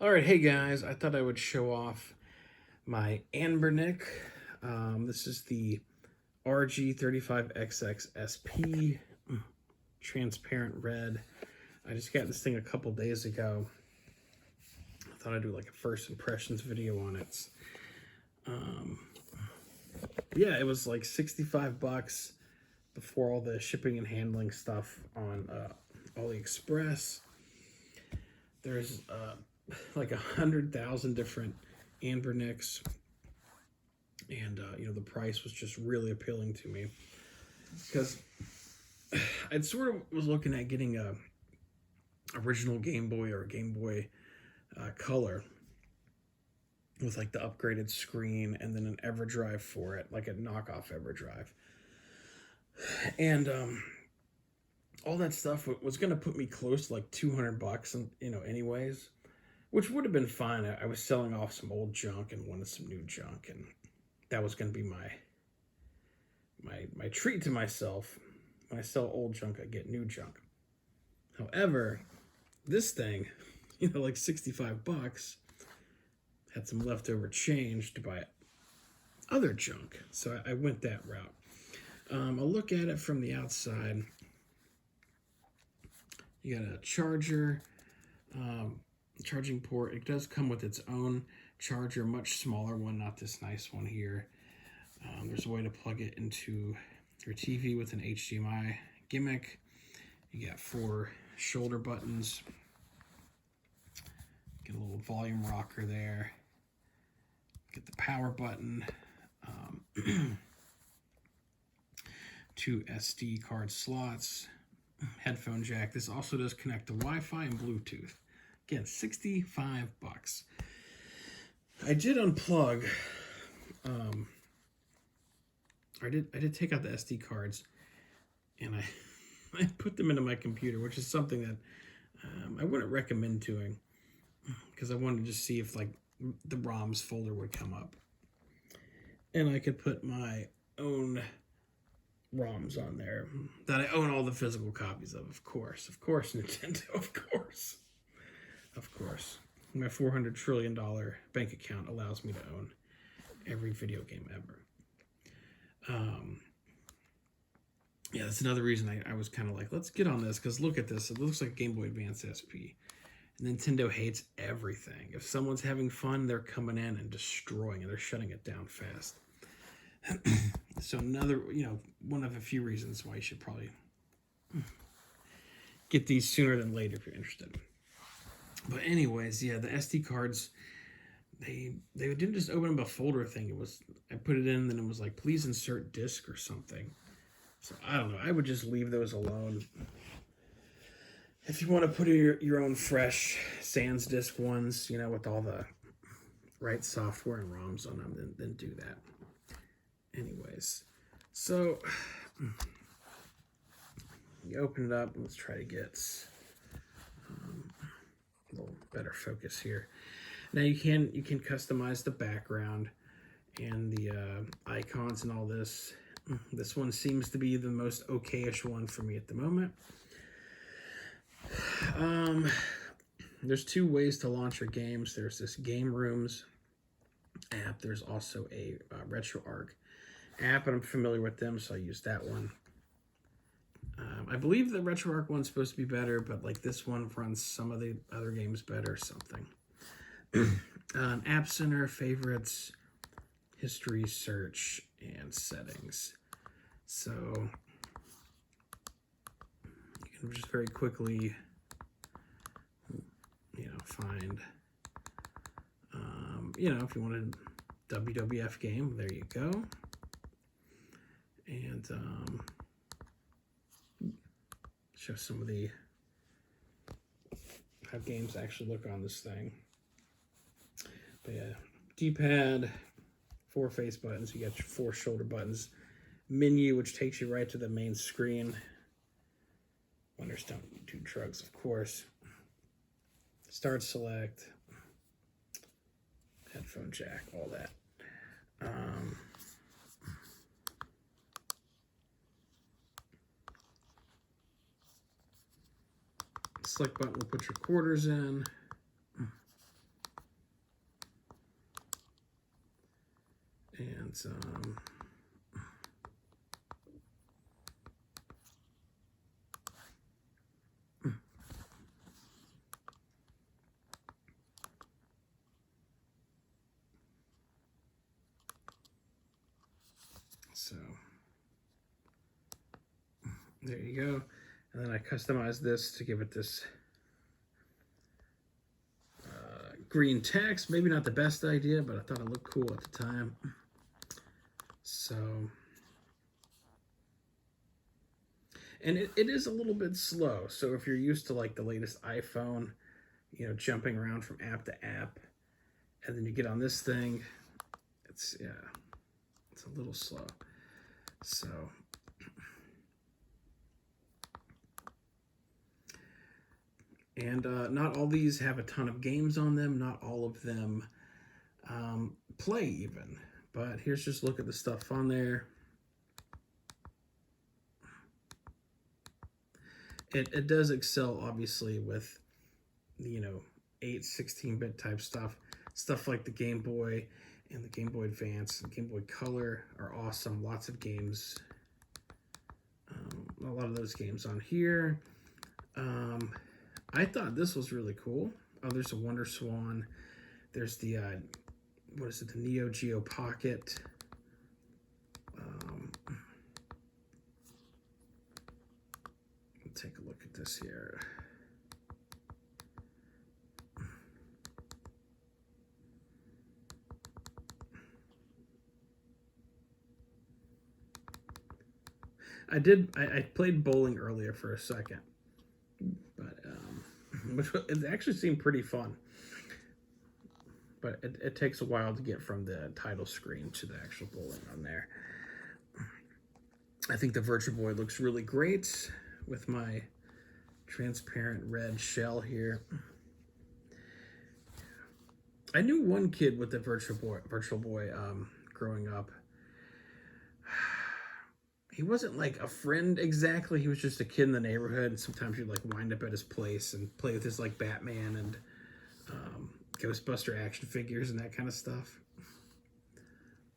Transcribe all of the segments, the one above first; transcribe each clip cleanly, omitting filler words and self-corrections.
All right, hey guys, I thought I would show off my Anbernic. This is the RG35XXSP, transparent red. I just got this thing a couple days ago. I thought I'd do like a first impressions video on it. Yeah, it was like 65 bucks before all the shipping and handling stuff on AliExpress. There's like 100,000 different Anbernics, and the price was just really appealing to me because I sort of was looking at getting a original Game Boy or Game Boy Color with like the upgraded screen and then an EverDrive for it, like a knockoff EverDrive, and all that stuff was going to put me close to like 200 bucks, and anyways, which would have been fine. I was selling off some old junk and wanted some new junk, and that was going to be my treat to myself. When I sell old junk, I get new junk. However, this thing, like 65 bucks, had some leftover change to buy other junk. So I went that route. I'll look at it from the outside. You got a charger, charging port. It does come with its own charger, much smaller one, not this nice one here. There's a way to plug it into your TV with an HDMI gimmick. You got 4 shoulder buttons. Get a little volume rocker there. Get the power button. 2 SD card slots. Headphone jack. This also does connect to Wi-Fi and Bluetooth. Again, 65 bucks. I did unplug. I did take out the SD cards, and I put them into my computer, which is something that I wouldn't recommend doing, because I wanted to just see if like the ROMs folder would come up, and I could put my own ROMs on there that I own all the physical copies of. Of course, Nintendo, of course. My $400 trillion bank account allows me to own every video game ever. Yeah, that's another reason I was kind of like, let's get on this, because look at this. It looks like Game Boy Advance SP. Nintendo hates everything. If someone's having fun, they're coming in and destroying it. They're shutting it down fast. So another, one of a few reasons why you should probably get these sooner than later if you're interested. But anyways, yeah, the SD cards, they didn't just open up a folder thing. I put it in, and then it was like, please insert disk or something. So I don't know. I would just leave those alone. If you want to put in your own fresh Sans disk ones, with all the right software and ROMs on them, then do that. Anyways, so you open it up. Let's try to get a little better focus here. Now you can customize the background and the icons and all this. This one seems to be the most okay-ish one for me at the moment. There's 2 ways to launch your games. There's this Game Rooms app. There's also a RetroArch app, and I'm familiar with them, so I use that one. I believe the RetroArch one's supposed to be better, but like this one runs some of the other games better or something. App Center, favorites, history, search, and settings. So you can just very quickly, find, if you want a WWF game, there you go. And show some of how games actually look on this thing. But yeah, D-pad, 4 face buttons. You got your 4 shoulder buttons. Menu, which takes you right to the main screen. Winners don't do drugs, of course. Start, select, headphone jack, all that. Select button will put your quarters in. and some so there you go. And then I customized this to give it this green text. Maybe not the best idea, but I thought it looked cool at the time. So, and it is a little bit slow. So if you're used to like the latest iPhone, you know, jumping around from app to app, and then you get on this thing, it's a little slow. So, and not all these have a ton of games on them. Not all of them play even. But here's just a look at the stuff on there. It does excel, obviously, with, you know, 8, 16-bit type stuff. Stuff like the Game Boy and the Game Boy Advance and Game Boy Color are awesome. Lots of games. A lot of those games on here. I thought this was really cool. Oh, there's a Wonder Swan. There's the, what is it, the Neo Geo Pocket. Take a look at this here. I played bowling earlier for a second, but it actually seemed pretty fun. But it takes a while to get from the title screen to the actual bowling on there. I think the Virtual Boy looks really great with my transparent red shell here. I knew one kid with the Virtual Boy growing up. He wasn't like a friend exactly. He was just a kid in the neighborhood. Sometimes you'd like wind up at his place and play with his like Batman and Ghostbuster action figures and that kind of stuff.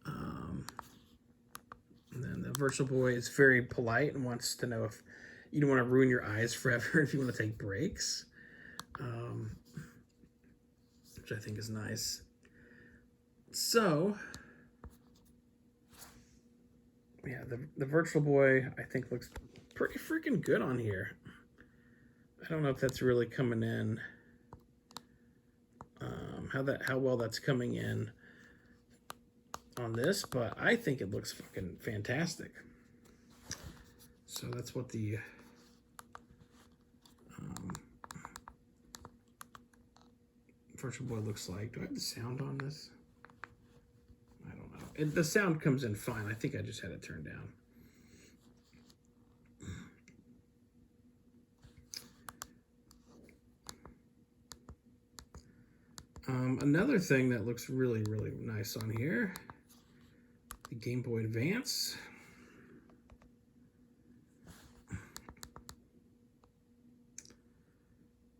And then the Virtual Boy is very polite and wants to know if you don't want to ruin your eyes forever, if you want to take breaks, which I think is nice. So, yeah, the Virtual Boy, I think, looks pretty freaking good on here. I don't know if that's really coming in, how well that's coming in on this, but I think it looks fucking fantastic. So that's what the Virtual Boy looks like. Do I have the sound on this? I don't know. The sound comes in fine. I think I just had it turned down. Another thing that looks really, really nice on here, the Game Boy Advance.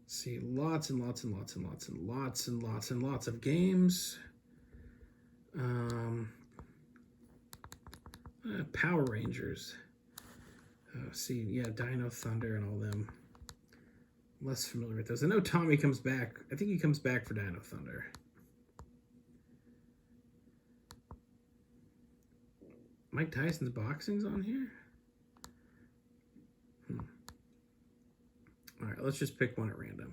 See, lots and lots and lots and lots and lots and lots and lots of games. Power Rangers. See, yeah, Dino Thunder and all them. Less familiar with those. I know Tommy comes back. I think he comes back for Dino Thunder. Mike Tyson's boxing's on here? All right, let's just pick one at random.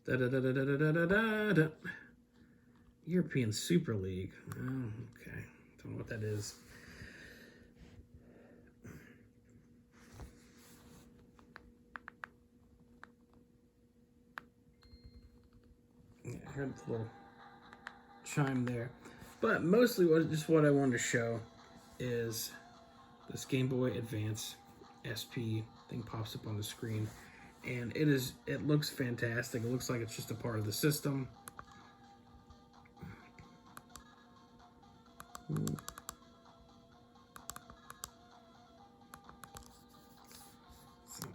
Da da da da da da da da da. European Super League. Oh, okay. Don't know what that is. Yeah, I heard the little chime there. But mostly what I wanted to show is this Game Boy Advance SP thing pops up on the screen. And it looks fantastic. It looks like it's just a part of the system. So,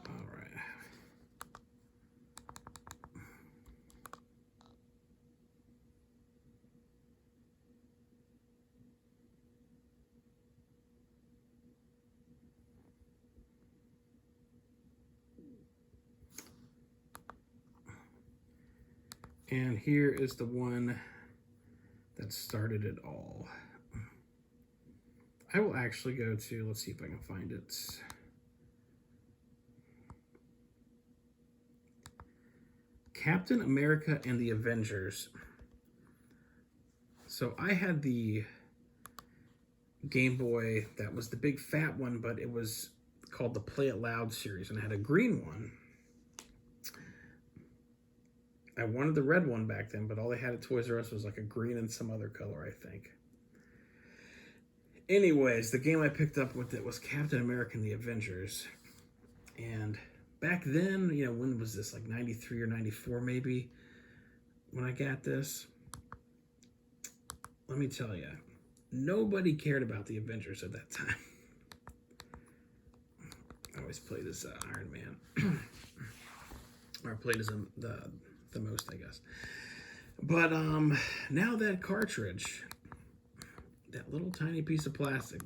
all right. And here is the one that started it all. I will actually go to, let's see if I can find it. Captain America and the Avengers. So I had the Game Boy that was the big fat one, but it was called the Play It Loud series, and I had a green one. I wanted the red one back then, but all they had at Toys R Us was like a green and some other color, I think. Anyways, the game I picked up with it was Captain America and the Avengers. And back then, you know, when was this? Like 93 or 94 maybe, when I got this. Let me tell you, nobody cared about the Avengers at that time. I always played as Iron Man. Or I played as the most, I guess. But now that cartridge, that little tiny piece of plastic,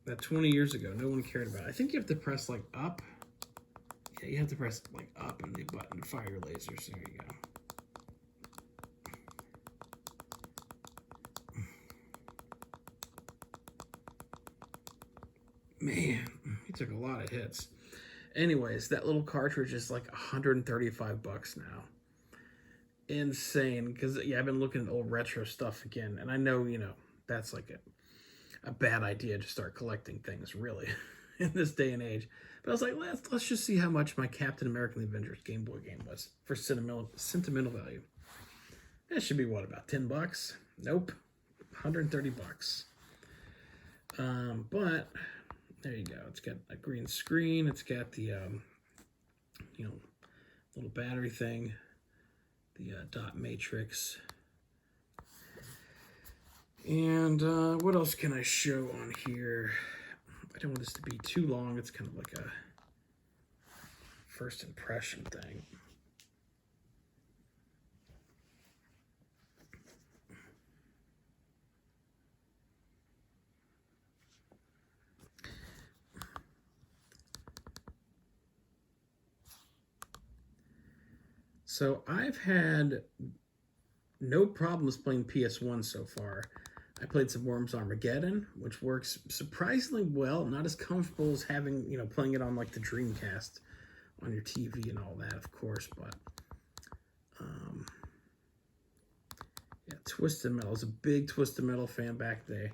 that 20 years ago, no one cared about it. I think you have to press like up. Yeah, you have to press like up on the button to fire your lasers. There you go. Man, he took a lot of hits. Anyways, that little cartridge is like 135 bucks now. Insane. Because, yeah, I've been looking at old retro stuff again. And I know, you know, that's like a bad idea to start collecting things, really, in this day and age. But I was like, let's just see how much my Captain America and the Avengers Game Boy game was for sentimental value. That should be, what, about 10 bucks? Nope. 130 bucks. But there you go. It's got a green screen. It's got the, you know, little battery thing, the dot matrix. And what else can I show on here? I don't want this to be too long. It's kind of like a first impression thing. So I've had no problems playing PS1 so far. I played some Worms Armageddon, which works surprisingly well. Not as comfortable as having, you know, playing it on like the Dreamcast on your TV and all that, of course. But yeah, Twisted Metal. I was a big Twisted Metal fan back then.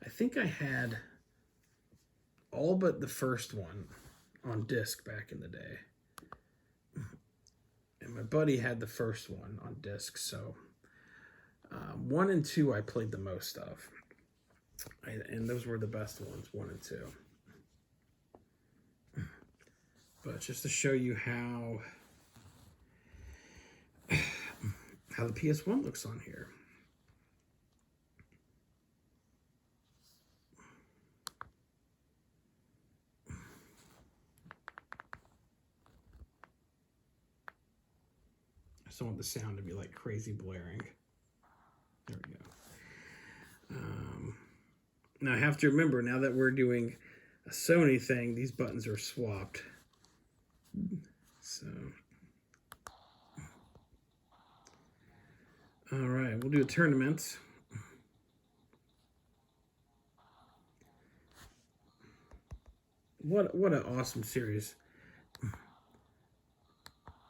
I think I had all but the first one on disc back in the day. And my buddy had the first one on disc, so 1 and 2 I played the most of. And those were the best ones, 1 and 2. But just to show you how the PS1 looks on here. I just don't want the sound to be like crazy blaring. There we go. Now I have to remember, now that we're doing a Sony thing, these buttons are swapped. So, all right, we'll do a tournament. What an awesome series.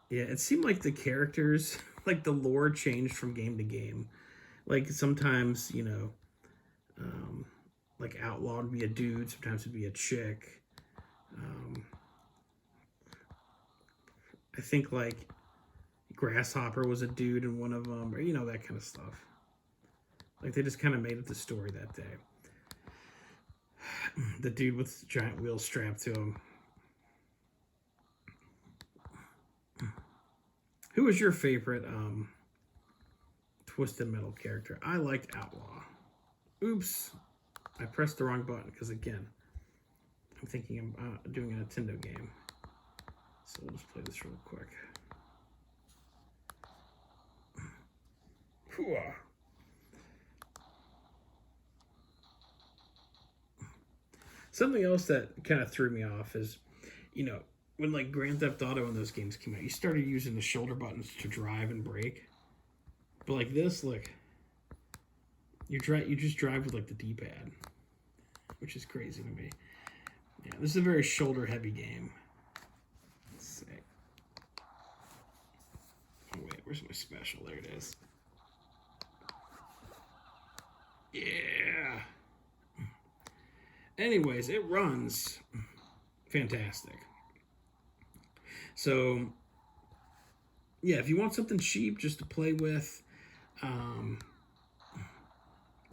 Yeah, it seemed like the characters, like the lore changed from game to game. Like sometimes, you know, like Outlaw would be a dude, sometimes it'd be a chick. I think like Grasshopper was a dude in one of them, or you know, that kind of stuff. Like they just kind of made up the story that day. The dude with the giant wheels strapped to him. Who was your favorite Twisted Metal character? I liked Outlaw. Oops, I pressed the wrong button because again, I'm thinking I'm doing a Nintendo game. So we'll just play this real quick. Hooah. Something else that kind of threw me off is, you know, when like Grand Theft Auto and those games came out, you started using the shoulder buttons to drive and brake. But like this, look, you just drive with like the D-pad, which is crazy to me. Yeah, this is a very shoulder heavy game. Let's see. Oh wait, where's my special? There it is. Yeah. Anyways, it runs fantastic. So, yeah, if you want something cheap just to play with,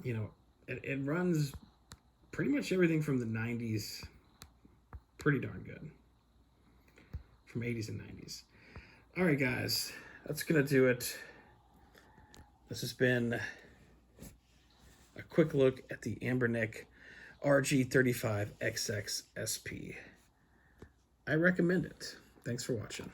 you know, it runs pretty much everything from the 90s pretty darn good. From 80s and 90s. All right, guys, that's going to do it. This has been a quick look at the Anbernic RG35XXSP. I recommend it. Thanks for watching.